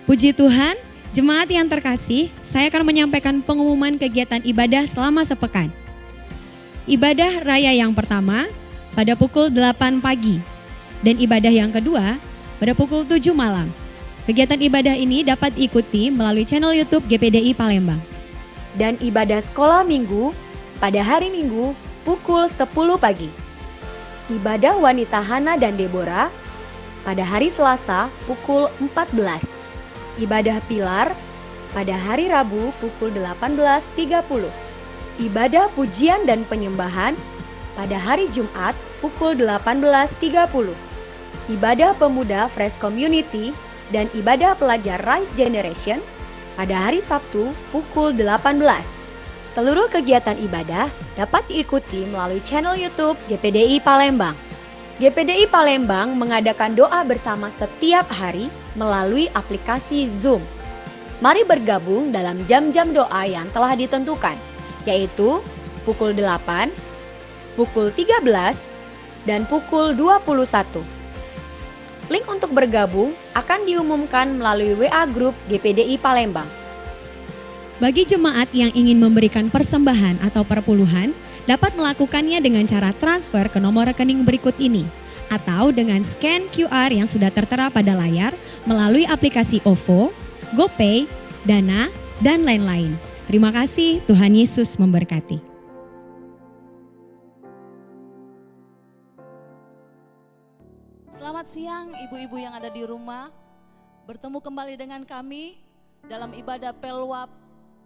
Puji Tuhan, jemaat yang terkasih, saya akan menyampaikan pengumuman kegiatan ibadah selama sepekan. Ibadah raya yang pertama pada pukul 8 pagi dan ibadah yang kedua pada pukul 7 malam. Kegiatan ibadah ini dapat diikuti melalui channel YouTube GPDI Palembang. Dan ibadah sekolah minggu pada hari Minggu pukul 10 pagi. Ibadah wanita Hana dan Deborah pada hari Selasa pukul 14. Ibadah Pilar pada hari Rabu pukul 18.30. Ibadah pujian dan penyembahan pada hari Jumat pukul 18.30. Ibadah pemuda Fresh Community dan ibadah pelajar Rise Generation pada hari Sabtu pukul 18. Seluruh kegiatan ibadah dapat diikuti melalui channel YouTube GPDI Palembang. GPDI Palembang mengadakan doa bersama setiap hari melalui aplikasi Zoom. Mari bergabung dalam jam-jam doa yang telah ditentukan, yaitu pukul 8, pukul 13, dan pukul 21. Link untuk bergabung akan diumumkan melalui WA Group GPDI Palembang. Bagi jemaat yang ingin memberikan persembahan atau perpuluhan, dapat melakukannya dengan cara transfer ke nomor rekening berikut ini, atau dengan scan QR yang sudah tertera pada layar melalui aplikasi OVO, GoPay, Dana, dan lain-lain. Terima kasih, Tuhan Yesus memberkati. Selamat siang ibu-ibu yang ada di rumah. Bertemu kembali dengan kami dalam ibadah Pelwap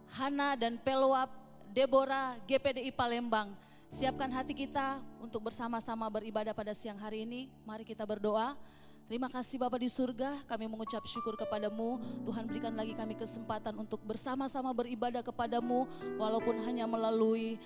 Hana dan Pelwap Deborah GPDI Palembang. Siapkan hati kita untuk bersama-sama beribadah pada siang hari ini. Mari kita berdoa. Terima kasih Bapa di surga, kami mengucap syukur kepadamu. Tuhan berikan lagi kami kesempatan untuk bersama-sama beribadah kepadamu. Walaupun hanya melalui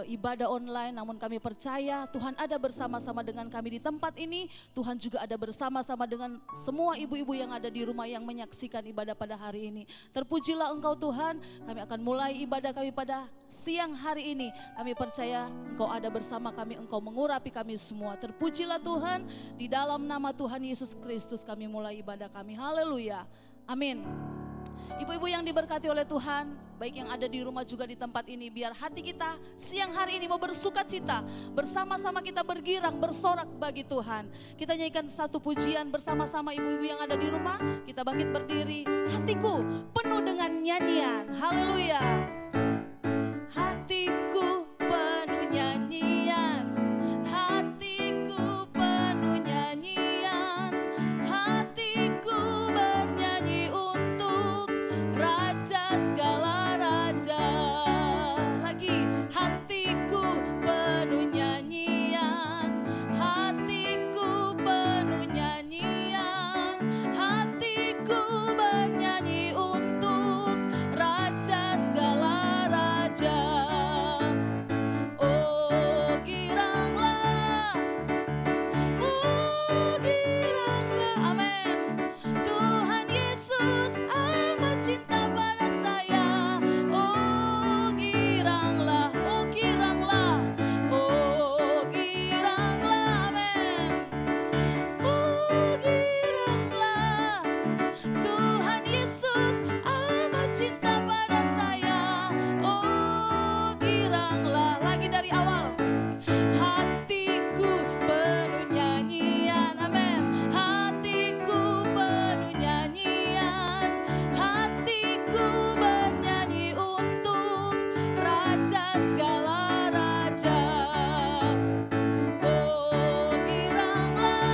ibadah online, namun kami percaya Tuhan ada bersama-sama dengan kami di tempat ini. Tuhan juga ada bersama-sama dengan semua ibu-ibu yang ada di rumah yang menyaksikan ibadah pada hari ini. Terpujilah Engkau Tuhan, kami akan mulai ibadah kami pada siang hari ini. Kami percaya Engkau ada bersama kami, Engkau mengurapi kami semua. Terpujilah Tuhan, di dalam nama Tuhan Yesus Kristus kami mulai ibadah kami. Haleluya, amin. Ibu-ibu yang diberkati oleh Tuhan, baik yang ada di rumah juga di tempat ini, biar hati kita siang hari ini mau bersuka cita, bersama-sama kita bergirang, bersorak bagi Tuhan. Kita nyanyikan satu pujian bersama-sama ibu-ibu yang ada di rumah, kita bangkit berdiri, hatiku penuh dengan nyanyian, haleluya. Hatiku penuh nyanyian, hatiku penuh nyanyian, hatiku bernyanyi untuk Raja segala raja. Lagi, hatiku penuh nyanyian, hatiku penuh nyanyian, hatiku bernyanyi untuk Raja segala raja. Oh giranglah, amin. Tuhan Yesus amat cinta pada saya. Oh giranglah, oh giranglah, oh giranglah, amin. Oh giranglah, Tuhan Yesus amat cinta pada saya. Oh giranglah, lagi dari awal. Hatiku penuh nyanyian, amin. Hatiku penuh nyanyian, hatiku bernyanyi untuk Raja segala raja. Oh giranglah,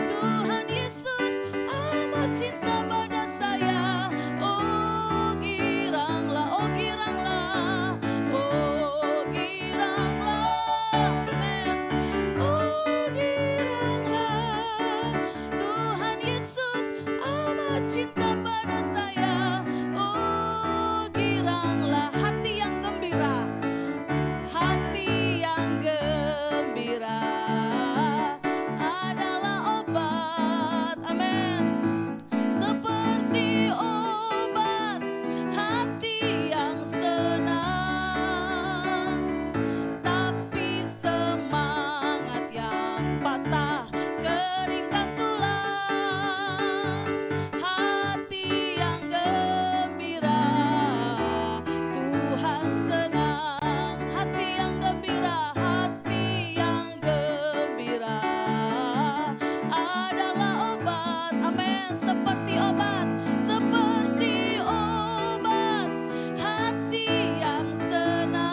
Tuhan Yesus amat cinta pada saya. Oh giranglah, oh giranglah, oh giranglah, amen. Oh giranglah, Tuhan Yesus amat cinta pada saya. Oh giranglah, hati yang gembira, hati yang gembira adalah obat, amin. Seperti obat hati yang senang, tapi semangat yang patah keringkan tulang, hati yang gembira, Tuhan senang. Hati yang gembira, hati yang gembira adalah obat, amin, seperti obat, seperti obat. Hati yang senang,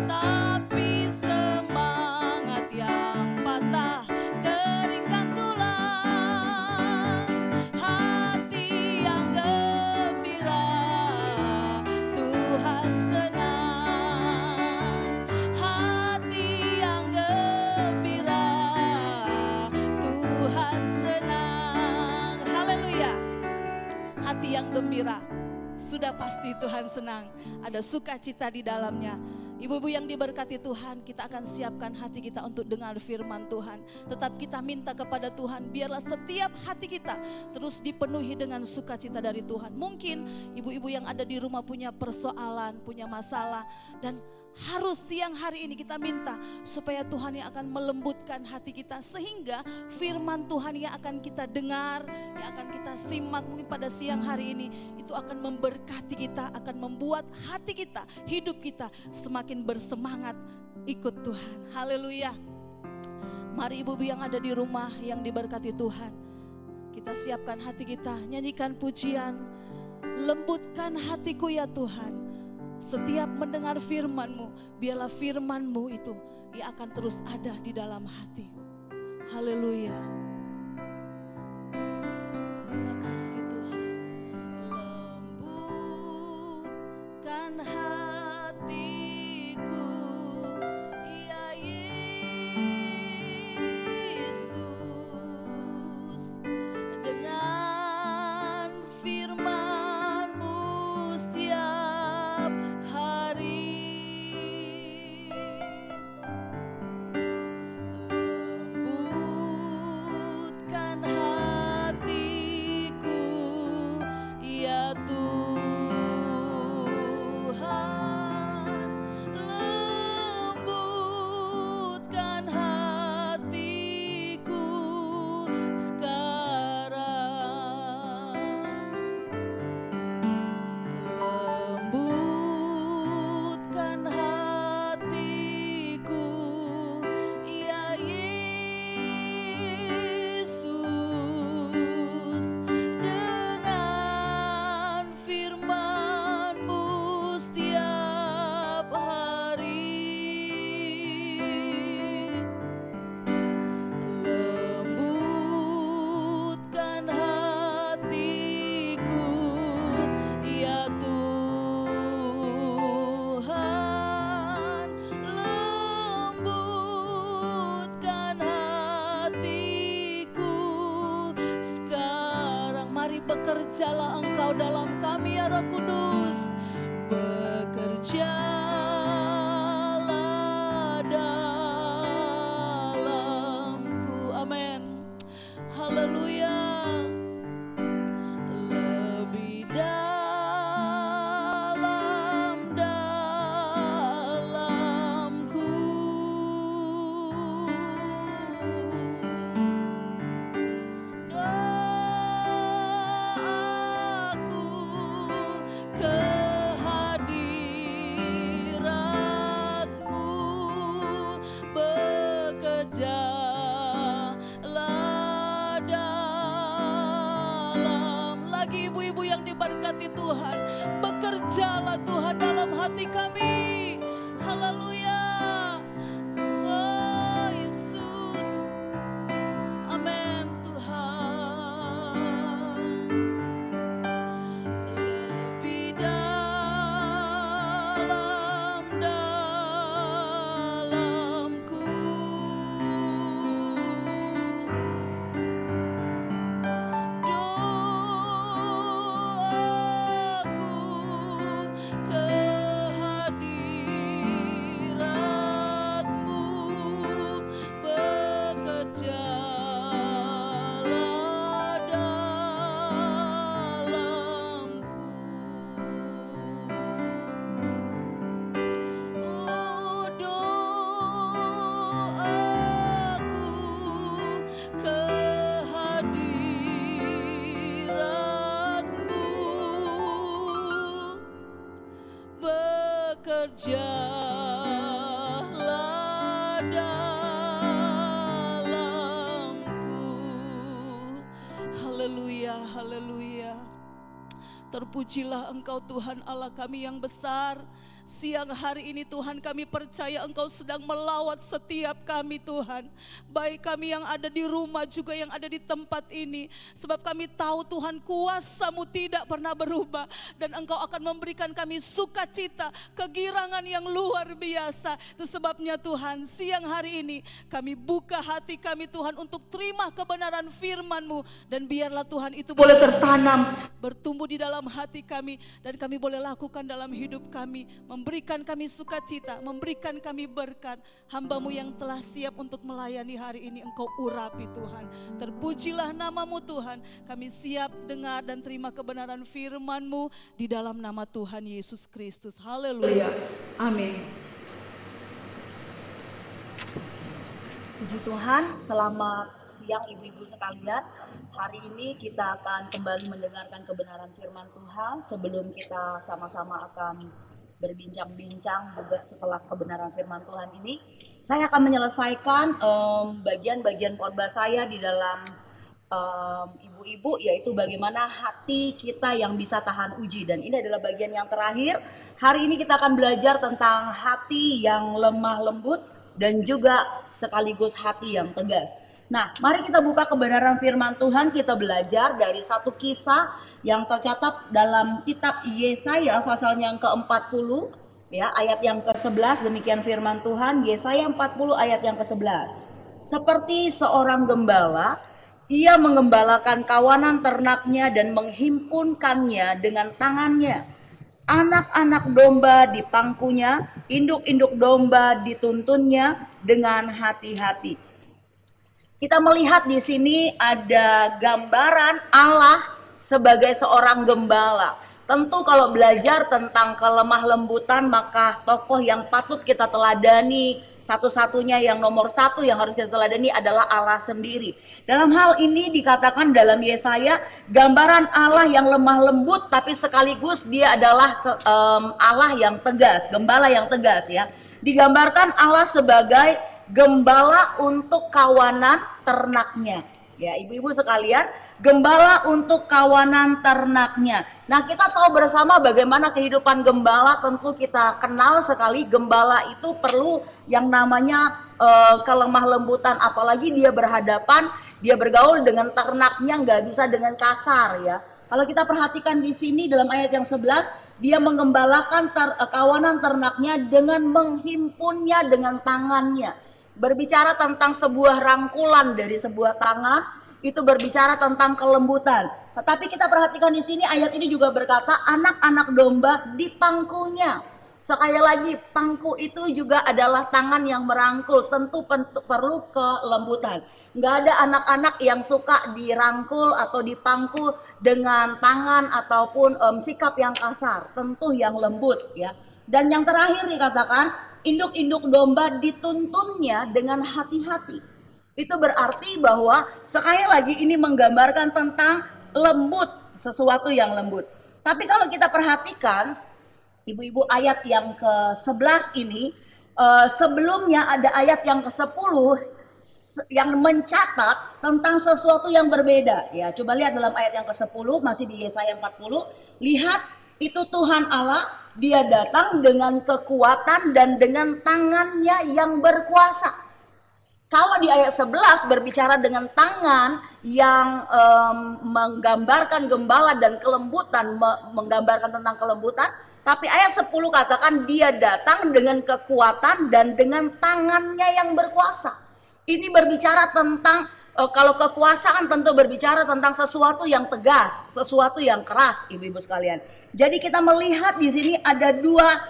tapi semangat yang patah, keringkan tulang. Hati yang gembira, Tuhan senang. Hati yang gembira, Tuhan senang. Haleluya. Hati yang gembira, sudah pasti Tuhan senang. Ada sukacita di dalamnya. Ibu-ibu yang diberkati Tuhan, kita akan siapkan hati kita untuk dengar firman Tuhan. Tetap kita minta kepada Tuhan, biarlah setiap hati kita terus dipenuhi dengan sukacita dari Tuhan. Mungkin ibu-ibu yang ada di rumah punya persoalan, punya masalah, dan harus siang hari ini kita minta supaya Tuhan yang akan melembutkan hati kita, sehingga firman Tuhan yang akan kita dengar, yang akan kita simak mungkin pada siang hari ini, itu akan memberkati kita, akan membuat hati kita, hidup kita semakin bersemangat ikut Tuhan. Haleluya. Mari ibu-ibu yang ada di rumah yang diberkati Tuhan, kita siapkan hati kita, nyanyikan pujian, lembutkan hatiku ya Tuhan. Setiap mendengar firman-Mu, biarlah firman-Mu itu yang akan terus ada di dalam hatiku. Haleluya. Terima kasih Tuhan. Lembutkan hatiku, ya Yesus, dengan firman-Mu setiap hari. Lembutkan hatiku, ya Tuhan. Lembutkan hatiku sekarang. Lembutkan hatiku, ya Yesus, dengan firman-Mu setiap hari. Lembutkan hatiku, ya Tuhan. Lembutkan hatiku sekarang. Mari bekerjalah Engkau dalam kami ya Roh Kudus. Bekerjalah dalamku. Amin. Haleluya. Lebih dalamku. Doaku kehadirat-Mu, bekerjalah dalam. Lagi ibu-ibu yang diberkati Tuhan, bekerjalah Tuhan dalam hati kami. Haleluya. Oh Yesus. Amin Tuhan. Lebih dalamku. Doaku kehadirat bekerjalah dalamku. Haleluya, haleluya. Terpujilah Engkau Tuhan Allah kami yang besar. Siang hari ini Tuhan kami percaya Engkau sedang melawat setiap kami Tuhan. Baik kami yang ada di rumah juga yang ada di tempat ini. Sebab kami tahu Tuhan kuasa-Mu tidak pernah berubah. Dan Engkau akan memberikan kami sukacita, kegirangan yang luar biasa. Itu sebabnya Tuhan siang hari ini kami buka hati kami Tuhan untuk terima kebenaran firman-Mu. Dan biarlah Tuhan itu boleh tertanam, bertumbuh di dalam hati kami. Dan kami boleh lakukan dalam hidup kami. Memberikan kami sukacita, memberikan kami berkat. Hamba-Mu yang telah siap untuk melayani hari ini Engkau urapi Tuhan. Terpujilah nama-Mu Tuhan. Kami siap dengar dan terima kebenaran firman-Mu di dalam nama Tuhan Yesus Kristus. Haleluya. Amin. Puji Tuhan, selamat siang ibu-ibu sekalian. Hari ini kita akan kembali mendengarkan kebenaran firman Tuhan. Sebelum kita sama-sama akan berbincang-bincang juga setelah kebenaran firman Tuhan ini, saya akan menyelesaikan bagian-bagian khotbah saya di dalam ibu-ibu, yaitu bagaimana hati kita yang bisa tahan uji. Dan ini adalah bagian yang terakhir. Hari ini kita akan belajar tentang hati yang lemah lembut dan juga sekaligus hati yang tegas. Nah, mari kita buka kebenaran firman Tuhan. Kita belajar dari satu kisah yang tercatat dalam kitab Yesaya pasal yang ke-40 ya, ayat yang ke-11. Demikian firman Tuhan, Yesaya 40 ayat yang ke-11. Seperti seorang gembala, ia mengembalakan kawanan ternaknya dan menghimpunkannya dengan tangannya. Anak-anak domba di pangkunya, induk-induk domba dituntunnya dengan hati-hati. Kita melihat di sini ada gambaran Allah sebagai seorang gembala. Tentu kalau belajar tentang kelemah lembutan, maka tokoh yang patut kita teladani, satu-satunya yang nomor satu yang harus kita teladani adalah Allah sendiri. Dalam hal ini dikatakan dalam Yesaya, gambaran Allah yang lemah lembut tapi sekaligus dia adalah Allah yang tegas, gembala yang tegas ya. Digambarkan Allah sebagai gembala untuk kawanan ternaknya. Ya, ibu-ibu sekalian, gembala untuk kawanan ternaknya. Nah, kita tahu bersama bagaimana kehidupan gembala. Tentu kita kenal sekali gembala itu perlu yang namanya kelemah lembutan. Apalagi dia bergaul dengan ternaknya, nggak bisa dengan kasar ya. Kalau kita perhatikan di sini dalam ayat yang 11, dia mengembalakan kawanan ternaknya dengan menghimpunnya dengan tangannya. Berbicara tentang sebuah rangkulan dari sebuah tangan, itu berbicara tentang kelembutan. Tetapi kita perhatikan di sini ayat ini juga berkata anak-anak domba di pangkunya. Sekali lagi, pangku itu juga adalah tangan yang merangkul, tentu perlu kelembutan. Nggak ada anak-anak yang suka dirangkul atau dipangku dengan tangan ataupun sikap yang kasar, tentu yang lembut ya. Dan yang terakhir dikatakan induk-induk domba dituntunnya dengan hati-hati. Itu berarti bahwa sekali lagi ini menggambarkan tentang lembut, sesuatu yang lembut. Tapi kalau kita perhatikan, ibu-ibu, ayat yang ke-11 ini, sebelumnya ada ayat yang ke-10 yang mencatat tentang sesuatu yang berbeda. Ya, coba lihat dalam ayat yang ke-10, masih di Yesaya 40, lihat itu Tuhan Allah, dia datang dengan kekuatan dan dengan tangannya yang berkuasa. Kalau di ayat 11 berbicara dengan tangan yang menggambarkan gembala dan kelembutan, menggambarkan tentang kelembutan. Tapi ayat 10 katakan dia datang dengan kekuatan dan dengan tangannya yang berkuasa. Ini berbicara tentang, kalau kekuasaan tentu berbicara tentang sesuatu yang tegas, sesuatu yang keras, ibu-ibu sekalian. Jadi kita melihat di sini ada dua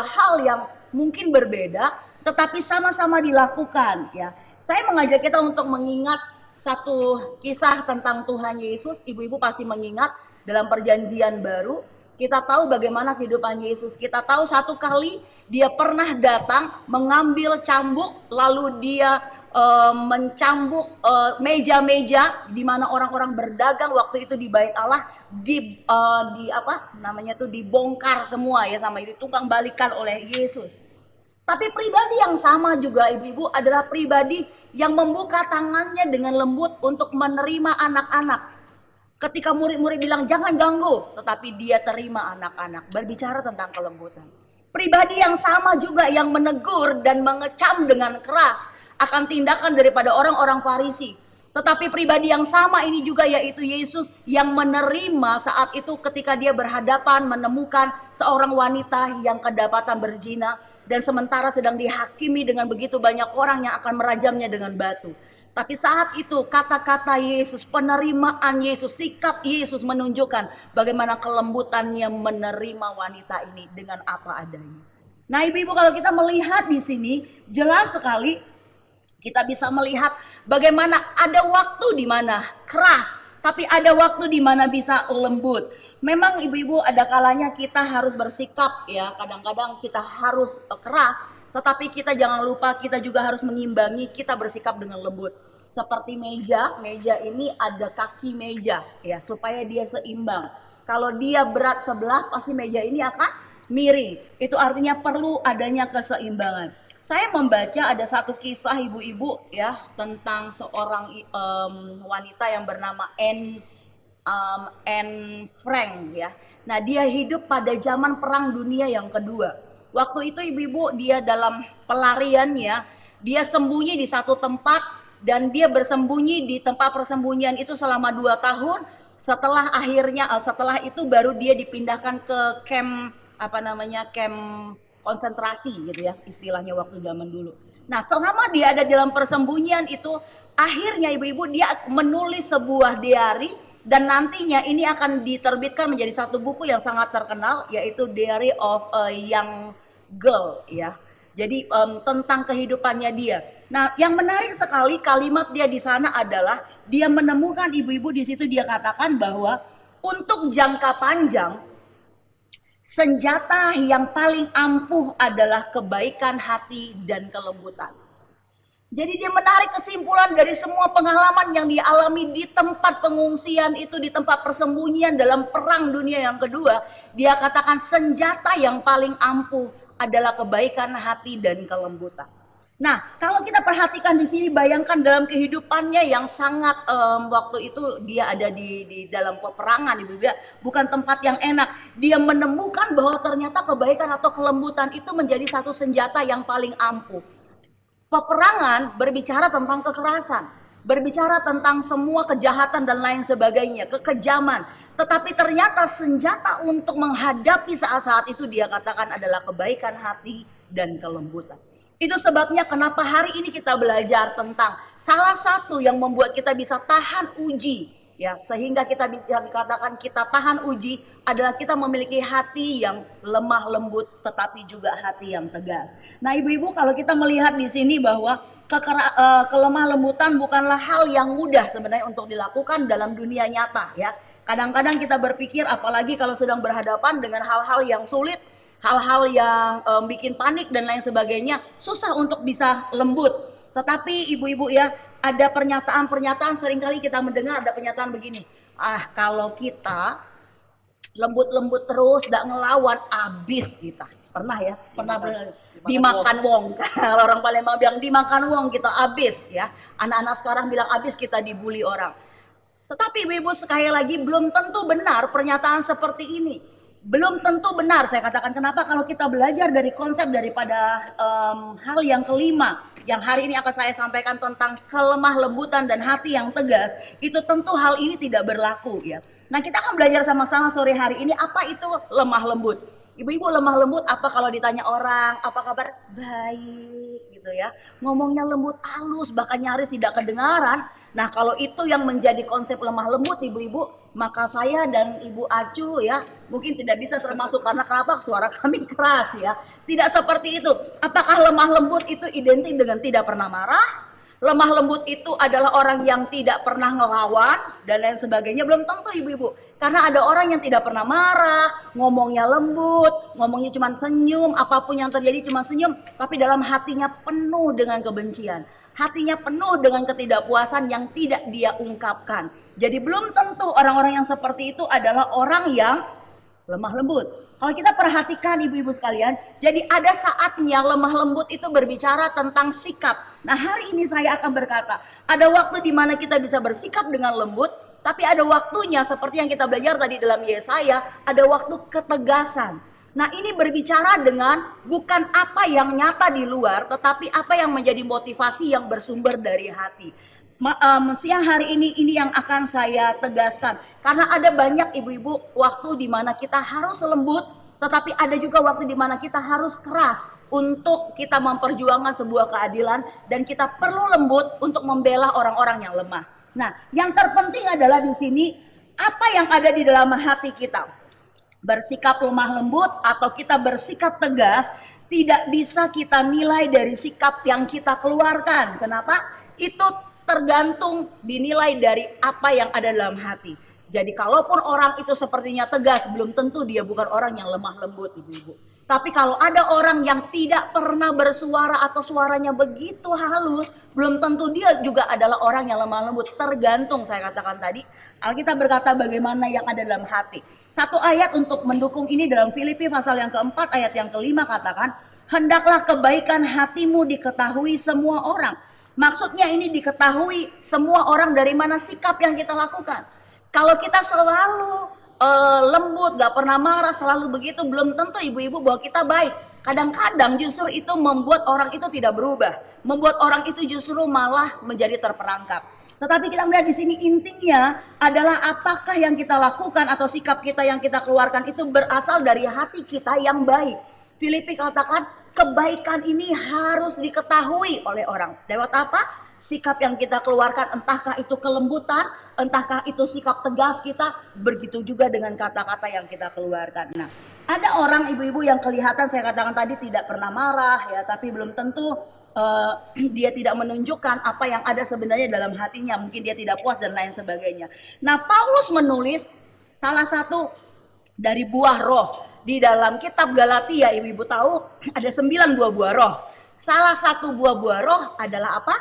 hal yang mungkin berbeda, tetapi sama-sama dilakukan ya. Saya mengajak kita untuk mengingat satu kisah tentang Tuhan Yesus. Ibu-ibu pasti mengingat dalam perjanjian baru. Kita tahu bagaimana kehidupan Yesus. Kita tahu satu kali dia pernah datang mengambil cambuk, lalu dia mencambuk meja-meja di mana orang-orang berdagang waktu itu di Bait Allah di apa namanya tuh dibongkar semua ya sama itu tukang balikan oleh Yesus. Tapi pribadi yang sama juga ibu-ibu adalah pribadi yang membuka tangannya dengan lembut untuk menerima anak-anak. Ketika murid-murid bilang jangan ganggu, tetapi dia terima anak-anak, berbicara tentang kelembutan. Pribadi yang sama juga yang menegur dan mengecam dengan keras akan tindakan daripada orang-orang Farisi. Tetapi pribadi yang sama ini juga yaitu Yesus yang menerima saat itu ketika dia berhadapan menemukan seorang wanita yang kedapatan berzina dan sementara sedang dihakimi dengan begitu banyak orang yang akan merajamnya dengan batu. Tapi saat itu kata-kata Yesus, penerimaan Yesus, sikap Yesus menunjukkan bagaimana kelembutannya menerima wanita ini dengan apa adanya. Nah ibu-ibu kalau kita melihat di sini jelas sekali kita bisa melihat bagaimana ada waktu di mana keras, tapi ada waktu di mana bisa lembut. Memang ibu-ibu ada kalanya kita harus bersikap ya, kadang-kadang kita harus keras, tetapi kita jangan lupa kita juga harus mengimbangi kita bersikap dengan lembut. Seperti meja ini ada kaki meja ya supaya dia seimbang. Kalau dia berat sebelah pasti meja ini akan miring. Itu artinya perlu adanya keseimbangan. Saya membaca ada satu kisah ibu-ibu ya tentang seorang wanita yang bernama Anne Frank ya. Nah dia hidup pada zaman Perang Dunia yang kedua. Waktu itu ibu-ibu dia dalam pelariannya, dia sembunyi di satu tempat dan dia bersembunyi di tempat persembunyian itu selama 2 tahun. Setelah itu baru dia dipindahkan ke camp konsentrasi gitu ya istilahnya waktu zaman dulu. Nah selama dia ada dalam persembunyian itu akhirnya ibu-ibu dia menulis sebuah diary dan nantinya ini akan diterbitkan menjadi satu buku yang sangat terkenal yaitu Diary of a Young Girl ya. Jadi tentang kehidupannya dia. Nah yang menarik sekali kalimat dia di sana adalah dia menemukan ibu-ibu di situ dia katakan bahwa untuk jangka panjang senjata yang paling ampuh adalah kebaikan hati dan kelembutan. Jadi dia menarik kesimpulan dari semua pengalaman yang dialami di tempat pengungsian itu, di tempat persembunyian dalam Perang Dunia yang kedua. Dia katakan senjata yang paling ampuh adalah kebaikan hati dan kelembutan. Nah, kalau kita perhatikan di sini, bayangkan dalam kehidupannya yang sangat waktu itu dia ada di dalam peperangan, ibu ya, bukan tempat yang enak. Dia menemukan bahwa ternyata kebaikan atau kelembutan itu menjadi satu senjata yang paling ampuh. Peperangan berbicara tentang kekerasan, berbicara tentang semua kejahatan dan lain sebagainya, kekejaman. Tetapi ternyata senjata untuk menghadapi saat-saat itu dia katakan adalah kebaikan hati dan kelembutan. Itu sebabnya kenapa hari ini kita belajar tentang salah satu yang membuat kita bisa tahan uji. Ya, sehingga kita bisa dikatakan kita tahan uji adalah kita memiliki hati yang lemah lembut tetapi juga hati yang tegas. Nah ibu-ibu kalau kita melihat di sini bahwa kelemah lembutan bukanlah hal yang mudah sebenarnya untuk dilakukan dalam dunia nyata ya. Kadang-kadang kita berpikir apalagi kalau sedang berhadapan dengan hal-hal yang sulit, hal-hal yang bikin panik dan lain sebagainya, susah untuk bisa lembut. Tetapi ibu-ibu ya, ada pernyataan-pernyataan seringkali kita mendengar ada pernyataan begini. Kalau kita lembut-lembut terus, gak ngelawan, abis kita. Pernah ya? Pernah dimakan wong. Kalau orang Palembang bilang dimakan wong kita abis ya. Anak-anak sekarang bilang abis kita dibully orang. Tetapi ibu-ibu sekali lagi belum tentu benar pernyataan seperti ini. Belum tentu benar saya katakan. Kenapa? Kalau kita belajar dari konsep daripada hal yang kelima yang hari ini akan saya sampaikan tentang kelemah lembutan dan hati yang tegas, itu tentu hal ini tidak berlaku ya. Nah kita akan belajar sama-sama sore hari ini apa itu lemah lembut. Ibu-ibu lemah lembut apa kalau ditanya orang apa kabar? Baik gitu ya. Ngomongnya lembut halus bahkan nyaris tidak kedengaran. Nah kalau itu yang menjadi konsep lemah lembut ibu-ibu, maka saya dan Ibu Acu ya mungkin tidak bisa termasuk karena kenapa? Suara kami keras ya. Tidak seperti itu. Apakah lemah lembut itu identik dengan tidak pernah marah? Lemah lembut itu adalah orang yang tidak pernah ngelawan dan lain sebagainya. Belum tentu ibu-ibu. Karena ada orang yang tidak pernah marah, ngomongnya lembut, ngomongnya cuma senyum, apapun yang terjadi cuma senyum, tapi dalam hatinya penuh dengan kebencian. hatinya penuh dengan ketidakpuasan yang tidak dia ungkapkan. Jadi belum tentu orang-orang yang seperti itu adalah orang yang lemah lembut. Kalau kita perhatikan ibu-ibu sekalian, jadi ada saatnya lemah lembut itu berbicara tentang sikap. Nah, hari ini saya akan berkata, ada waktu di mana kita bisa bersikap dengan lembut, tapi ada waktunya seperti yang kita belajar tadi dalam Yesaya, ada waktu ketegasan. Nah, ini berbicara dengan bukan apa yang nyata di luar, tetapi apa yang menjadi motivasi yang bersumber dari hati. Siang hari ini yang akan saya tegaskan, karena ada banyak ibu-ibu waktu di mana kita harus lembut, tetapi ada juga waktu di mana kita harus keras untuk kita memperjuangkan sebuah keadilan, dan kita perlu lembut untuk membela orang-orang yang lemah. Nah, yang terpenting adalah di sini apa yang ada di dalam hati kita. Bersikap lemah lembut atau kita bersikap tegas tidak bisa kita nilai dari sikap yang kita keluarkan. Kenapa? Itu tergantung dinilai dari apa yang ada dalam hati. Jadi kalaupun orang itu sepertinya tegas, belum tentu dia bukan orang yang lemah lembut, ibu-ibu. Tapi kalau ada orang yang tidak pernah bersuara atau suaranya begitu halus, belum tentu dia juga adalah orang yang lemah lembut. Tergantung, saya katakan tadi, Alkitab berkata bagaimana yang ada dalam hati. Satu ayat untuk mendukung ini dalam Filipi pasal yang keempat ayat yang kelima katakan, hendaklah kebaikan hatimu diketahui semua orang. Maksudnya ini diketahui semua orang dari mana sikap yang kita lakukan. Kalau kita selalu lembut, gak pernah marah, selalu begitu, belum tentu ibu-ibu bahwa kita baik. Kadang-kadang justru itu membuat orang itu tidak berubah, membuat orang itu justru malah menjadi terperangkap. Tetapi kita melihat di sini intinya adalah apakah yang kita lakukan atau sikap kita yang kita keluarkan itu berasal dari hati kita yang baik. Filipi katakan kebaikan ini harus diketahui oleh orang. Lewat apa? Sikap yang kita keluarkan, entahkah itu kelembutan, entahkah itu sikap tegas kita, begitu juga dengan kata-kata yang kita keluarkan. Nah, ada orang ibu-ibu yang kelihatan saya katakan tadi tidak pernah marah ya, tapi belum tentu dia tidak menunjukkan apa yang ada sebenarnya dalam hatinya. Mungkin dia tidak puas dan lain sebagainya. Nah, Paulus menulis salah satu dari buah roh. Di dalam kitab Galatia, ibu-ibu tahu ada 9 buah-buah roh. Salah satu buah-buah roh adalah apa?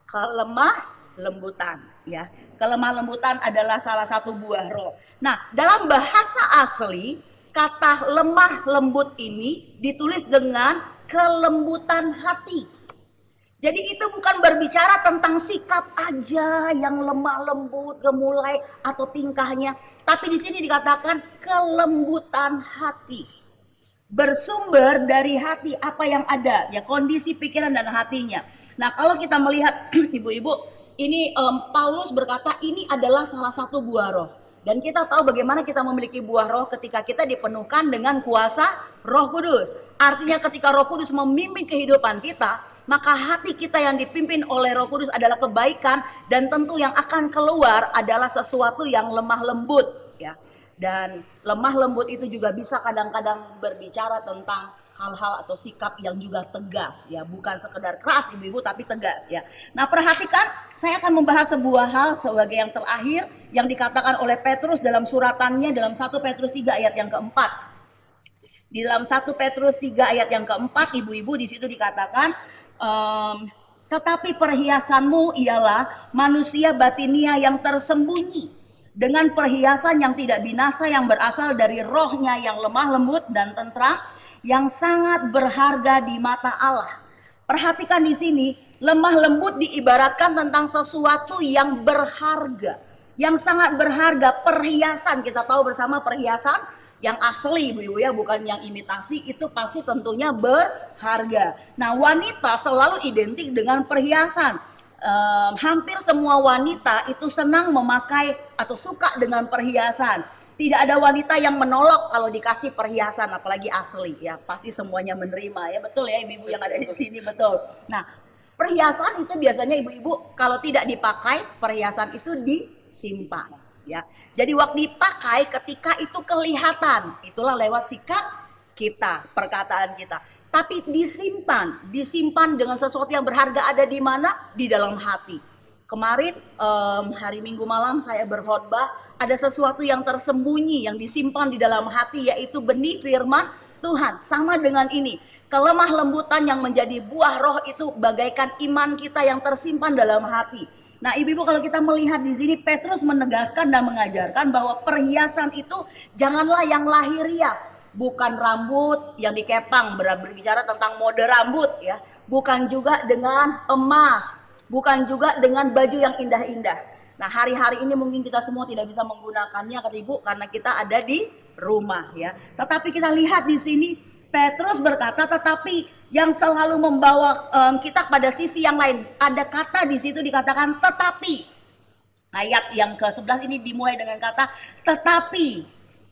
Kelemah lembutan. Ya, kelemah lembutan adalah salah satu buah roh. Nah, dalam bahasa asli, kata lemah lembut ini ditulis dengan kelembutan hati. Jadi itu bukan berbicara tentang sikap aja yang lemah lembut, gemulai atau tingkahnya, tapi di sini dikatakan kelembutan hati. Bersumber dari hati apa yang ada, ya kondisi pikiran dan hatinya. Nah, kalau kita melihat ibu-ibu, ini Paulus berkata ini adalah salah satu buah roh. Dan kita tahu bagaimana kita memiliki buah roh ketika kita dipenuhkan dengan kuasa Roh Kudus. Artinya ketika Roh Kudus memimpin kehidupan kita, maka hati kita yang dipimpin oleh Roh Kudus adalah kebaikan, dan tentu yang akan keluar adalah sesuatu yang lemah lembut, ya. Dan lemah lembut itu juga bisa kadang-kadang berbicara tentang hal-hal atau sikap yang juga tegas, ya, bukan sekedar keras ibu-ibu tapi tegas, ya. Nah, perhatikan, saya akan membahas sebuah hal sebagai yang terakhir yang dikatakan oleh Petrus dalam suratannya dalam 1 Petrus 3 ayat yang keempat. Di dalam 1 Petrus 3 ayat yang keempat, ibu-ibu di situ dikatakan, tetapi perhiasanmu ialah manusia batinia yang tersembunyi dengan perhiasan yang tidak binasa yang berasal dari rohnya yang lemah lembut dan tentram, yang sangat berharga di mata Allah. Perhatikan di sini, lemah lembut diibaratkan tentang sesuatu yang berharga, yang sangat berharga. Perhiasan, kita tahu bersama perhiasan yang asli ibu-ibu ya, bukan yang imitasi, itu pasti tentunya berharga. Nah, wanita selalu identik dengan perhiasan. Hampir semua wanita itu senang memakai atau suka dengan perhiasan. Tidak ada wanita yang menolak kalau dikasih perhiasan, apalagi asli ya. Pasti semuanya menerima ya, betul ya ibu-ibu yang ada di sini, betul. Nah, perhiasan itu biasanya ibu-ibu kalau tidak dipakai, perhiasan itu disimpan ya. Jadi waktu dipakai ketika itu kelihatan, itulah lewat sikap kita, perkataan kita. Tapi disimpan dengan sesuatu yang berharga ada di mana? Di dalam hati. Kemarin hari Minggu malam saya berkhotbah, ada sesuatu yang tersembunyi yang disimpan di dalam hati, yaitu benih firman Tuhan. Sama dengan ini, Kelemah lembutan yang menjadi buah roh itu bagaikan iman kita yang tersimpan dalam hati. Nah, ibu-ibu, kalau kita melihat di sini Petrus menegaskan dan mengajarkan bahwa perhiasan itu janganlah yang lahiriah, bukan rambut yang dikepang, berbicara tentang mode rambut ya, bukan juga dengan emas, bukan juga dengan baju yang indah-indah. Nah, hari-hari ini mungkin kita semua tidak bisa menggunakannya kata ibu karena kita ada di rumah ya. Tetapi kita lihat di sini Petrus berkata, tetapi yang selalu membawa kita pada sisi yang lain. Ada kata di situ dikatakan tetapi. Ayat yang ke-11 ini dimulai dengan kata tetapi.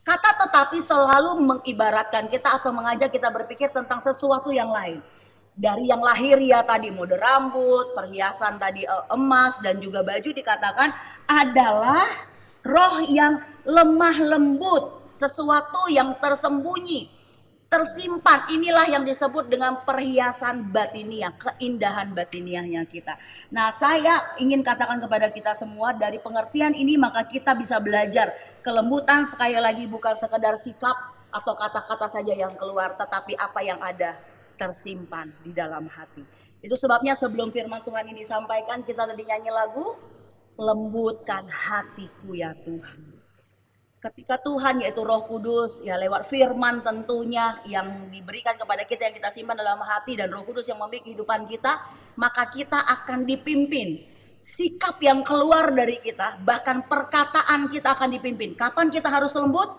Kata tetapi selalu mengibaratkan kita atau mengajak kita berpikir tentang sesuatu yang lain. Dari yang lahir ya tadi, mode rambut, perhiasan tadi emas dan juga baju dikatakan adalah roh yang lemah lembut, sesuatu yang tersembunyi, tersimpan. Inilah yang disebut dengan perhiasan batiniah, keindahan batiniahnya kita. Nah, saya ingin katakan kepada kita semua, dari pengertian ini maka kita bisa belajar kelembutan, sekali lagi bukan sekedar sikap atau kata-kata saja yang keluar, tetapi apa yang ada tersimpan di dalam hati. Itu sebabnya sebelum firman Tuhan ini disampaikan, kita tadi nyanyi lagu lembutkan hatiku ya Tuhan. Ketika Tuhan yaitu Roh Kudus ya lewat firman tentunya yang diberikan kepada kita, yang kita simpan dalam hati, dan Roh Kudus yang memiliki kehidupan kita, maka kita akan dipimpin. Sikap yang keluar dari kita, bahkan perkataan kita akan dipimpin. Kapan kita harus lembut,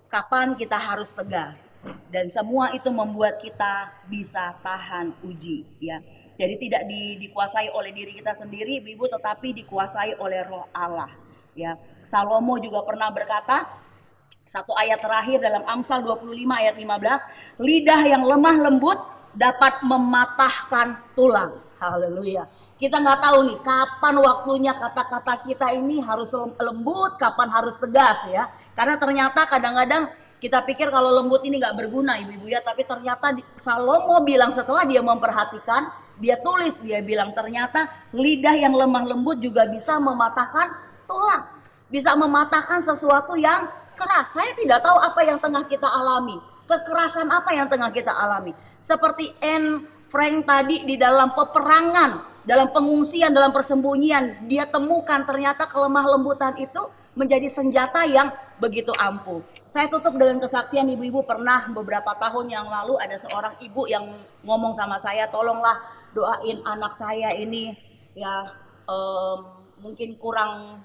kapan kita harus tegas. Dan semua itu membuat kita bisa tahan uji ya. Jadi tidak dikuasai oleh diri kita sendiri, Ibu, tetapi dikuasai oleh Roh Allah. Ya, Salomo juga pernah berkata, satu ayat terakhir dalam Amsal 25 ayat 15, lidah yang lemah lembut dapat mematahkan tulang. Haleluya. Kita nggak tahu nih kapan waktunya kata-kata kita ini harus lembut, kapan harus tegas ya. Karena ternyata kadang-kadang kita pikir kalau lembut ini nggak berguna ibu-ibu ya, tapi ternyata Salomo bilang setelah dia memperhatikan, dia tulis, dia bilang ternyata lidah yang lemah lembut juga bisa mematahkan tulang, bisa mematahkan sesuatu yang keras. Saya tidak tahu apa yang tengah kita alami, kekerasan apa yang tengah kita alami. Seperti Anne Frank tadi di dalam peperangan, dalam pengungsian, dalam persembunyian, dia temukan ternyata kelemah lembutan itu menjadi senjata yang begitu ampuh. Saya tutup dengan kesaksian ibu-ibu. Pernah beberapa tahun yang lalu ada seorang ibu yang ngomong sama saya, tolonglah doain anak saya ini ya mungkin kurang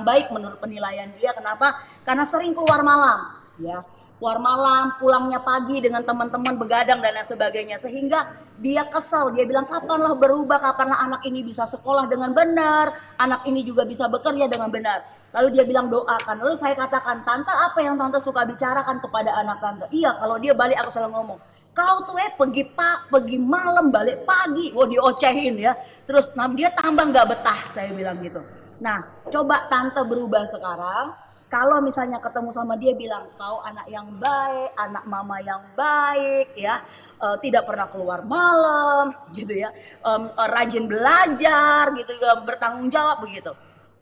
baik menurut penilaian dia. Kenapa? Karena sering keluar malam ya, keluar malam, pulangnya pagi dengan teman-teman begadang dan lain sebagainya, sehingga dia kesal. Dia bilang kapanlah berubah, kapanlah anak ini bisa sekolah dengan benar, anak ini juga bisa bekerja dengan benar. Lalu dia bilang doakan. Lalu saya katakan, tante apa yang tante suka bicarakan kepada anak tante? Iya, kalau dia balik aku selalu ngomong, kau tuh pergi malam balik pagi. Oh, diocehin ya. Terus dia tambah nggak betah, saya bilang gitu. Nah, coba tante berubah sekarang. Kalau misalnya ketemu sama dia bilang, kau anak yang baik, anak mama yang baik ya, tidak pernah keluar malam gitu ya, rajin belajar gitu ya, bertanggung jawab begitu.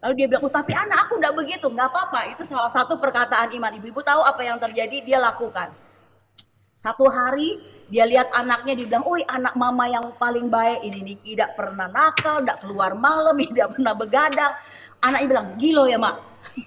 Lalu dia bilang, tapi anak aku udah begitu. Nggak apa-apa, itu salah satu perkataan iman. Ibu-ibu tahu apa yang terjadi? Dia lakukan. Satu hari dia lihat anaknya, dia bilang, anak mama yang paling baik ini nih, tidak pernah nakal, tidak keluar malam, tidak pernah begadang. Anaknya bilang, gilo ya mak,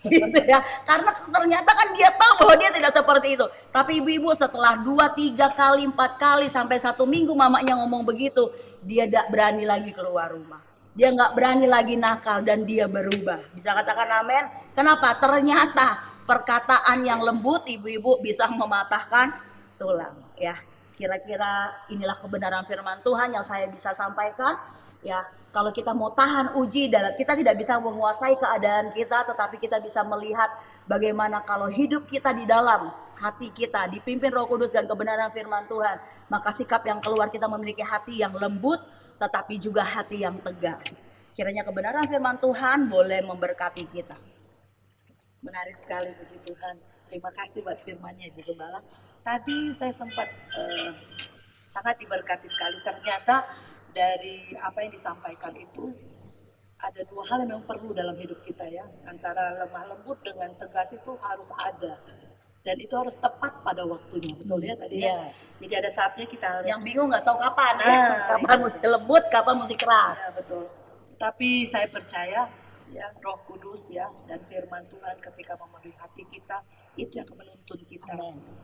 gitu ya. Karena ternyata kan dia tahu bahwa dia tidak seperti itu. Tapi ibu-ibu setelah 2, 3 kali, 4 kali sampai 1 minggu mamanya ngomong begitu, dia tidak berani lagi keluar rumah. Dia nggak berani lagi nakal dan dia berubah. Bisa katakan amin? Kenapa? Ternyata perkataan yang lembut ibu-ibu bisa mematahkan tulang ya. Kira-kira inilah kebenaran firman Tuhan yang saya bisa sampaikan ya. Kalau kita mau tahan uji, kita tidak bisa menguasai keadaan kita, tetapi kita bisa melihat bagaimana kalau hidup kita di dalam hati kita dipimpin Roh Kudus dan kebenaran firman Tuhan, maka sikap yang keluar kita memiliki hati yang lembut tetapi juga hati yang tegas. Kiranya kebenaran firman Tuhan boleh memberkati kita. Menarik sekali, puji Tuhan. Terima kasih buat firman-Nya Ibu Gembala. Tadi saya sempat sangat diberkati sekali. Ternyata dari apa yang disampaikan itu ada 2 hal yang memang perlu dalam hidup kita ya. Antara lemah lembut dengan tegas itu harus ada. dan itu harus tepat pada waktunya, betul ya tadi ya. Jadi ada saatnya kita harus Yang bingung nggak tahu kapan ya. Nah, Kapan mesti lembut, kapan mesti keras. ya, betul. Tapi saya percaya ya Roh Kudus ya dan firman Tuhan ketika memenuhi hati kita itu yang akan menuntun kita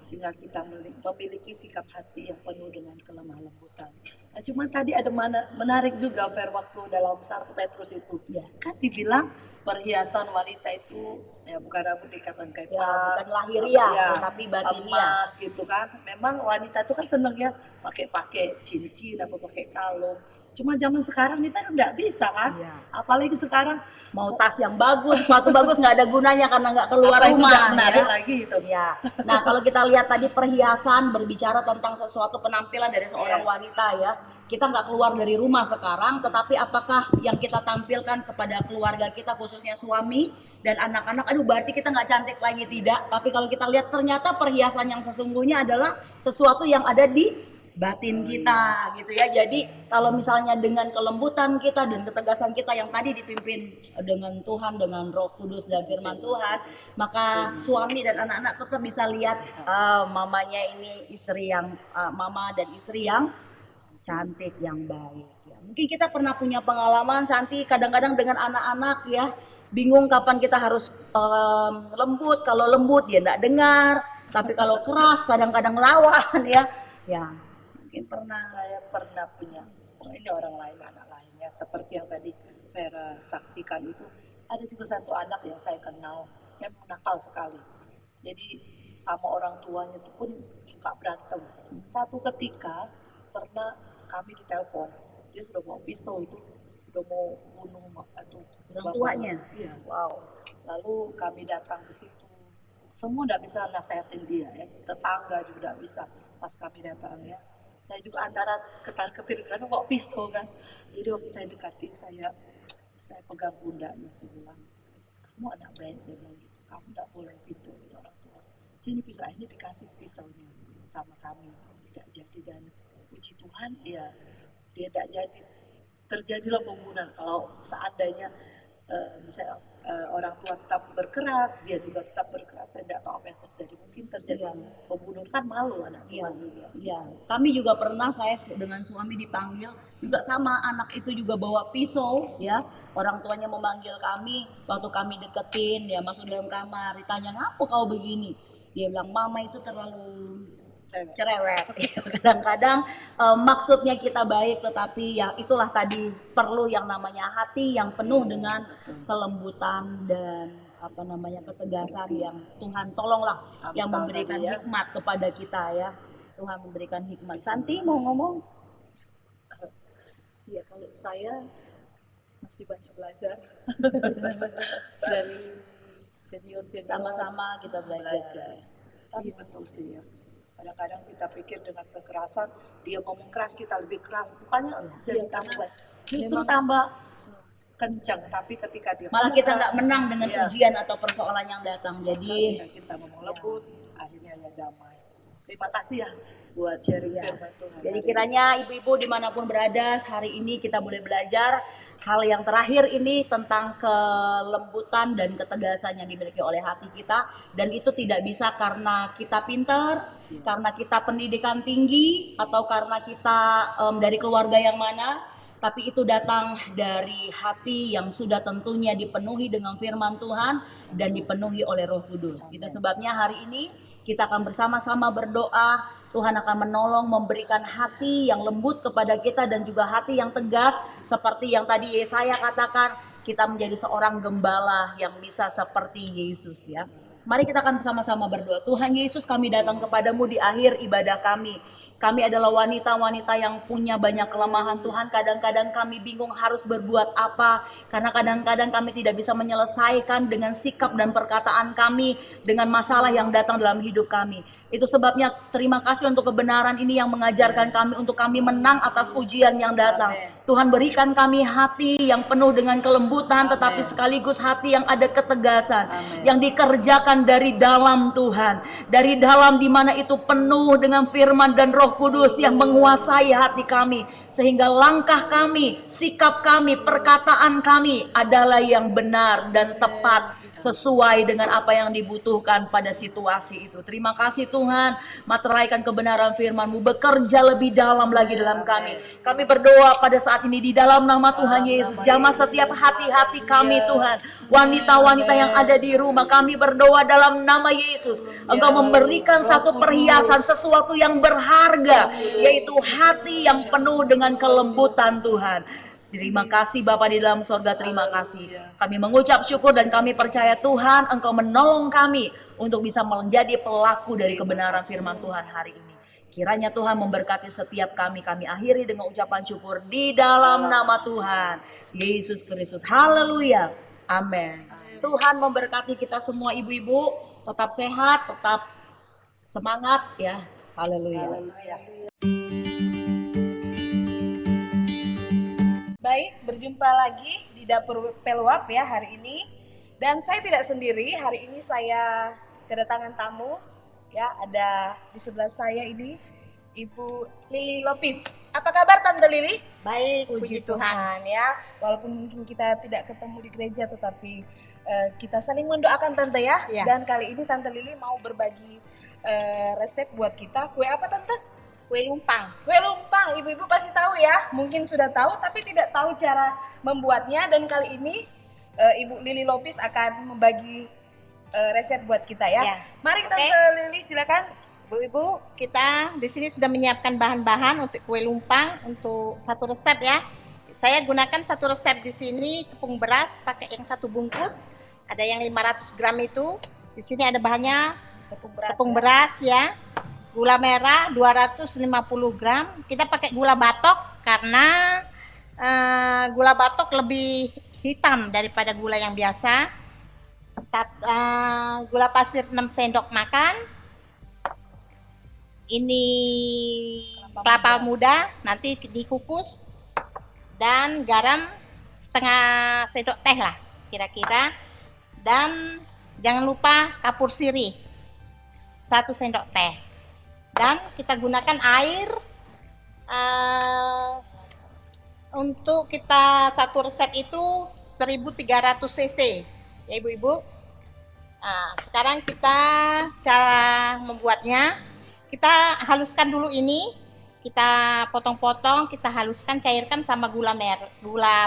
sehingga kita memiliki sikap hati yang penuh dengan kelemah lembutan. Nah, cuman tadi ada menarik juga waktu dalam 1 Petrus itu kan dibilang perhiasan wanita itu ya bukan rambut dikatakan kayak Ya, bukan lahiriah, tetapi batiniah. emas gitu kan. Memang wanita itu kan seneng ya pakai cincin apa pakai kalung. Cuma zaman sekarang nih kan nggak bisa kan. Iya. Apalagi sekarang Mau tas yang bagus, sepatu bagus nggak ada gunanya karena nggak keluar apa itu rumah. nggak menarik ya. lagi itu. Ya. Nah, kalau kita lihat tadi perhiasan berbicara tentang sesuatu penampilan dari seorang wanita ya. Kita nggak keluar dari rumah sekarang, tetapi apakah yang kita tampilkan kepada keluarga kita khususnya suami dan anak-anak, aduh berarti kita nggak cantik lagi, tidak. Tapi kalau kita lihat ternyata perhiasan yang sesungguhnya adalah sesuatu yang ada di batin kita gitu ya. Jadi kalau misalnya dengan kelembutan kita dan ketegasan kita yang tadi dipimpin dengan Tuhan, dengan Roh Kudus dan firman Tuhan, maka suami dan anak-anak tetap bisa lihat mamanya ini istri yang mama dan istri yang cantik, yang baik ya. Mungkin kita pernah punya pengalaman Santi kadang-kadang dengan anak-anak ya, bingung kapan kita harus lembut. Kalau lembut dia enggak dengar, tapi kalau keras kadang-kadang lawan ya. Ya, mungkin pernah. Saya pernah punya ini orang lain, anak lainnya seperti yang tadi Vera saksikan itu. Ada juga satu anak yang saya kenal memang nakal sekali. Jadi sama orang tuanya itu pun suka berantem. Satu ketika pernah kami ditelepon, dia sudah bawa pisau itu, sudah mau bunuh itu Orang tuanya? Iya. Wow. Lalu kami datang ke situ, semua tidak bisa nasihatin dia, ya. Tetangga juga tidak bisa. Pas kami datang ya, saya juga antara ketar-ketir karena bawa pisau kan. Jadi waktu saya dekati, saya pegang pundaknya, saya bilang, kamu anak baik, saya bilang gitu, kamu tidak boleh gitu orang tua. Sini pisau, ini dikasih pisaunya sama kami, tidak jadi. Dan puji Tuhan ya dia tidak jadi, terjadilah pembunuhan. Kalau seandainya misalnya orang tua tetap berkeras, dia juga tetap berkeras, saya tidak tahu apa yang terjadi. Mungkin terjadi pembunuhan, kan malu anak tua juga. Ya, kami juga pernah, saya dengan suami dipanggil juga sama, anak itu juga bawa pisau ya. Orang tuanya memanggil kami, waktu kami deketin ya, masuk dalam kamar, ditanya ngapa kau begini. Dia bilang mama itu terlalu cerewet. Kadang-kadang maksudnya kita baik, tetapi ya itulah tadi perlu yang namanya hati yang penuh dengan kelembutan dan apa namanya ketegasan yang Tuhan tolonglah yang memberikan hikmat kepada kita ya. Tuhan memberikan hikmat. Santi mau ngomong? Ya kalau saya masih banyak belajar dari senior Sama-sama kita belajar. Tapi betul sih ya. Kadang-kadang kita pikir dengan kekerasan dia ngomong keras, kita lebih keras, bukannya jadi tambah baik, justru tambah kencang. Tapi ketika dia Malah kita nggak keras, menang dengan ujian atau persoalan yang datang. Jadi kita ngomong lembut, akhirnya ya damai. Terima kasih ya buat sharing firman Tuhan. Jadi kiranya ibu-ibu dimanapun berada, hari ini kita boleh belajar hal yang terakhir ini tentang kelembutan dan ketegasan yang dimiliki oleh hati kita. Dan itu tidak bisa karena kita pintar, karena kita pendidikan tinggi, atau karena kita dari keluarga yang mana. Tapi itu datang dari hati yang sudah tentunya dipenuhi dengan firman Tuhan dan dipenuhi oleh Roh Kudus. Itu sebabnya hari ini kita akan bersama-sama berdoa. Tuhan akan menolong memberikan hati yang lembut kepada kita dan juga hati yang tegas. Seperti yang tadi Yesaya katakan, kita menjadi seorang gembala yang bisa seperti Yesus ya. Mari kita akan bersama-sama berdoa. Tuhan Yesus, kami datang kepadamu di akhir ibadah kami. Kami adalah wanita-wanita yang punya banyak kelemahan Tuhan. Kadang-kadang kami bingung harus berbuat apa. Karena kadang-kadang kami tidak bisa menyelesaikan dengan sikap dan perkataan kami dengan masalah yang datang dalam hidup kami. Itu sebabnya terima kasih untuk kebenaran ini yang mengajarkan kami untuk kami menang atas ujian yang datang. Tuhan berikan kami hati yang penuh dengan kelembutan, tetapi sekaligus hati yang ada ketegasan. Yang dikerjakan dari dalam Tuhan. Dari dalam di mana itu penuh dengan firman dan Roh Kudus yang menguasai hati kami. Sehingga langkah kami, sikap kami, perkataan kami adalah yang benar dan tepat. sesuai dengan apa yang dibutuhkan pada situasi itu. Terima kasih Tuhan, materaikan kebenaran firman-Mu, bekerja lebih dalam lagi dalam kami. Kami berdoa pada saat ini di dalam nama Tuhan Yesus, jamah setiap hati-hati kami Tuhan. Wanita-wanita yang ada di rumah, kami berdoa dalam nama Yesus. Engkau memberikan satu perhiasan, sesuatu yang berharga, yaitu hati yang penuh dengan kelembutan Tuhan. Terima kasih Bapa di dalam sorga, terima kasih. Kami mengucap syukur dan kami percaya Tuhan Engkau menolong kami untuk bisa menjadi pelaku dari kebenaran firman Tuhan hari ini. Kiranya Tuhan memberkati setiap kami. Kami akhiri dengan ucapan syukur di dalam nama Tuhan Yesus Kristus. Haleluya. Amin. Tuhan memberkati kita semua ibu-ibu. Tetap sehat, tetap semangat ya. Haleluya. Baik, berjumpa lagi di Dapur Peluap ya hari ini. Dan saya tidak sendiri, hari ini saya kedatangan tamu. Ya, ada di sebelah saya ini Ibu Lili Lopis. Apa kabar Tante Lili? Baik, Puji Tuhan ya. Walaupun mungkin kita tidak ketemu di gereja, tetapi kita saling mendoakan Tante ya. Ya. Dan kali ini Tante Lili mau berbagi resep buat kita. Kue apa Tante? Kue lumpang. Kue lumpang, ibu-ibu pasti tahu ya. Mungkin sudah tahu, tapi tidak tahu cara membuatnya. Dan kali ini Ibu Lili Lopis akan membagi resep buat kita ya. Ya. Mari Oke. Tante Lili silakan. Bu-ibu, kita di sini sudah menyiapkan bahan-bahan untuk kue lumpang untuk satu resep ya. Saya gunakan satu resep di sini, tepung beras pakai yang satu bungkus. Ada yang 500 gram itu. Di sini ada bahannya tepung beras ya. Gula merah 250 gram. Kita pakai gula batok karena gula batok lebih hitam daripada gula yang biasa. Gula pasir 6 sendok makan. Ini kelapa muda nanti dikukus. Dan garam setengah sendok teh lah kira-kira. Dan jangan lupa kapur sirih 1 sendok teh. Dan kita gunakan air untuk kita satu resep itu 1300 cc ya ibu-ibu. Nah, sekarang kita cara membuatnya, kita haluskan dulu ini, kita potong-potong, kita haluskan, cairkan sama gula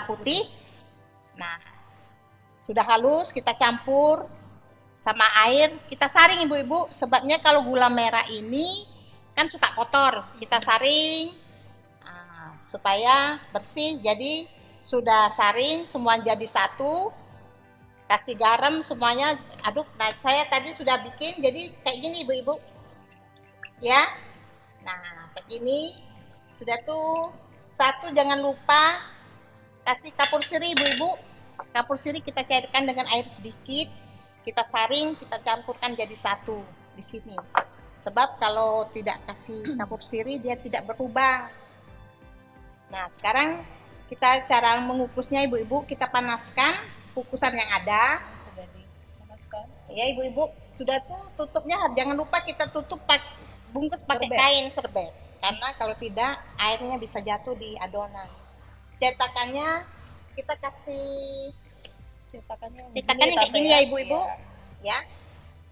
putih. Nah, sudah halus kita campur sama air, kita saring ibu-ibu. Sebabnya kalau gula merah ini kan suka kotor, kita saring supaya bersih. Jadi sudah saring semua jadi satu, kasih garam semuanya aduk. Nah, saya tadi sudah bikin jadi kayak gini ibu-ibu ya. Nah, kayak gini sudah tuh satu. Jangan lupa kasih kapur sirih ibu-ibu. Kapur sirih kita cairkan dengan air sedikit, kita saring, kita campurkan jadi satu di sini. Sebab kalau tidak kasih kapur sirih dia tidak berubah. Nah, sekarang kita cara mengukusnya ibu-ibu, kita panaskan kukusan yang ada. Sudah dipanaskan. Ya ibu-ibu, sudah tuh tutupnya jangan lupa kita tutup bungkus pakai Serbet. kain serbet. Karena kalau tidak airnya bisa jatuh di adonan. Cetakannya kita kasih Cetakannya kayak gini ya ibu-ibu. Ya.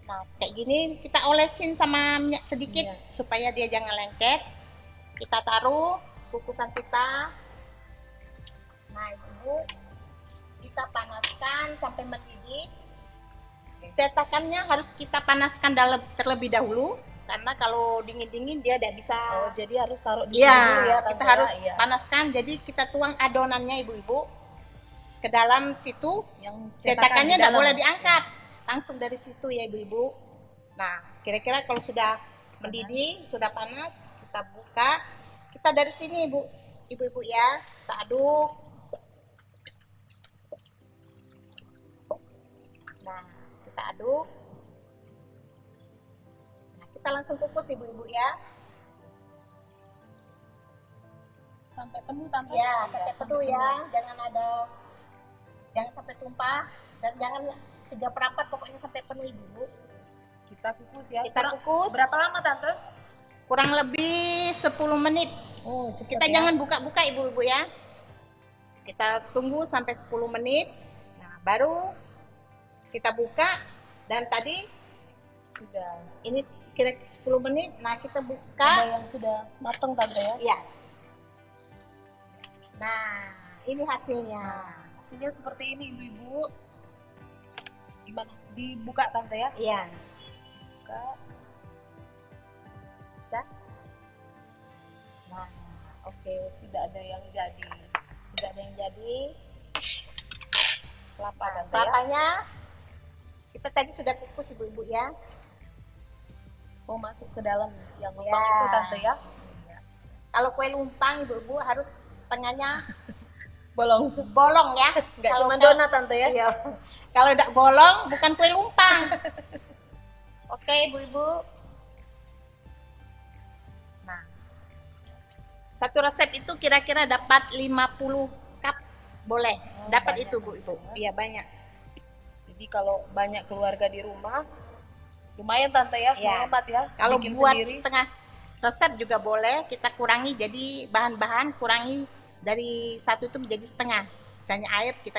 Nah, kayak gini kita olesin sama minyak sedikit supaya dia jangan lengket. Kita taruh kukusan kita. Nah, ibu, kita panaskan sampai mendidih. Cetakannya harus kita panaskan terlebih dahulu karena kalau dingin-dingin dia tidak bisa. Oh, jadi harus taruh di sini dulu ya Tante. Kita harus Ya. panaskan. Jadi kita tuang adonannya ibu-ibu ke dalam situ. Yang Cetakannya di tidak dalam. boleh diangkat, langsung dari situ ya ibu-ibu. Nah, kira-kira kalau sudah mendidih, sudah panas, kita buka. Kita dari sini ibu-ibu ya, kita aduk. Nah, kita aduk. Nah, kita langsung kukus ibu-ibu ya. Sampai penuh Tante. Ya, sampai penuh ya, jangan sampai tumpah dan jangan 3/4, pokoknya sampai penuh ibu. Kita kukus ya. Kita kukus Berapa lama Tante? kurang lebih 10 menit. Oh, cepet Kita ya. jangan buka-buka ibu-ibu ya. Kita tunggu sampai 10 menit. Nah, baru Kita buka dan tadi Sudah. ini kira 10 menit. Nah, kita Ada buka. yang sudah matang tante ya. Ya. Nah, ini hasilnya. Hasilnya seperti ini ibu-ibu. Gimana? Dibuka tante ya. Iya. Buka. Bisa? Nah, oke, sudah ada yang jadi. Sudah ada yang jadi. Kelapa Nah, tante ya. kelapanya kita tadi sudah kukus ibu-ibu ya. Mau masuk ke dalam yang Ya. lubang itu tante ya. Kalau kue lumpang ibu-ibu harus tengahnya Bolong. bolong ya. Enggak Kalau cuma enggak- donat tante ya. Iya. Kalau tidak bolong bukan kue lumpang. Oke ibu-ibu. Nah, satu resep itu kira-kira dapat 50 cup. Boleh. Dapat banyak itu bu-ibu. Iya banyak. Jadi kalau banyak keluarga di rumah, lumayan tante ya, Iya. hemat ya. Kalau bikin buat sendiri. setengah resep juga boleh, kita kurangi jadi bahan-bahan kurangi dari satu itu menjadi setengah. Misalnya air kita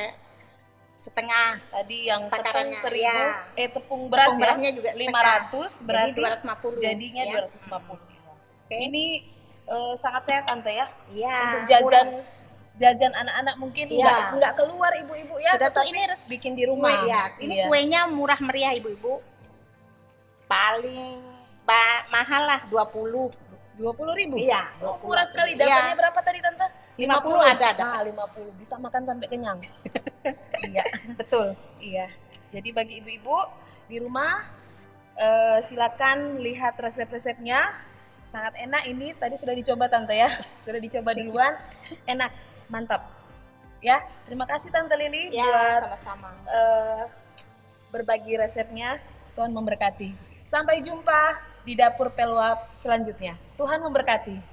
setengah. Tadi yang tepung Takarannya, terigu, iya. tepung beras Tepung ya, berasnya juga setengah. 500 berarti Jadi 250. jadinya ya. 250. Oke. Ini sangat sehat tante ya. Iya. Untuk jajan anak-anak mungkin Iya. nggak keluar ibu-ibu ya. Sudah tuh tetapi ini bikin di rumah. Kue, ya. Ini Iya. kuenya murah meriah ibu-ibu. Paling mahal lah 20. 20.000. Iya, Oh, 20. murah sekali. Iya. Dapatnya berapa tadi tante? 50 ada dapat. Nah, 50. Bisa makan sampai kenyang. Iya. Betul. Iya. Jadi bagi ibu-ibu di rumah silakan lihat resep-resepnya. Sangat enak ini. Tadi sudah dicoba tante ya. Sudah dicoba duluan. Enak, mantap. Ya, terima kasih tante Lili Ya, buat sama-sama. berbagi resepnya. Tuhan memberkati. Sampai jumpa di dapur Peluap selanjutnya. Tuhan memberkati.